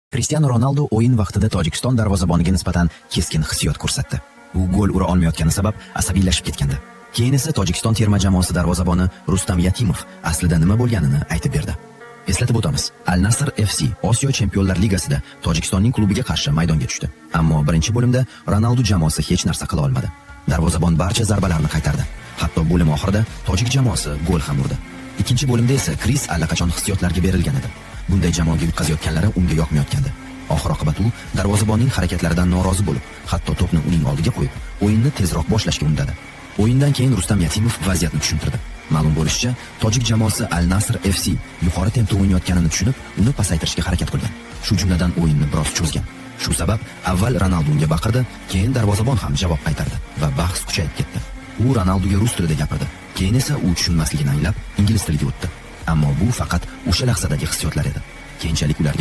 Cristiano Ronaldo o'yin vaqtida Tojikiston darvozaboniga nisbatan keskin hissiyot ko'rsatdi. U gol ura olmayotgani sabab asabiylashib ketgandi. Keyin esa Tojikiston terma jamoasi darvozaboni Rustam Yatimov aslida nima bo'lganini aytib berdi. Eslatib o'tamiz, Al Nasr FC Osiyo Chempionlar Ligasida Tojikistonning klubiga qarshi maydonga tushdi. Ammo birinchi bo'limda Ronaldo jamoasi hech narsa qila olmadi. Darvozabon barcha zarbalarni qaytardi. Hatto bo'lim oxirida tojik jamoasi gol ham urdi. Ikkinchi bo'limda esa Kris allaqachon hissiyotlarga berilgan edi. Bunday jamoaga yutqazayotganlari unga yoqmayotgandi. Oxir-oqibat u darvozabonning harakatlaridan norozi bo'lib, hatto to'pni uning oldiga qo'yib, o'yinni tezroq boshlashga undadi. O'yindan keyin Rustam Yatimov vaziyatni tushuntirdi. Ma'lum bo'lishicha, tojik jamoasi Al Nasr FC yuqori tempda o'ynayotganini tushunib, uni pasaytirishga harakat qilgan. Shu jumladan o'yinni biroz cho'zgan. Shu sabab avval Ronaldoga baqirdi, keyin darvozabon ham javob qaytardi va bahs kuchayib ketdi. U Ronaldoga rus tilida gapirdi. Keyin esa u tushunmasligini anglab, ingliz tiliga o'tdi. Ammo bu faqat o'sha lahzadagi hissiyotlar edi. Keyinchalik ular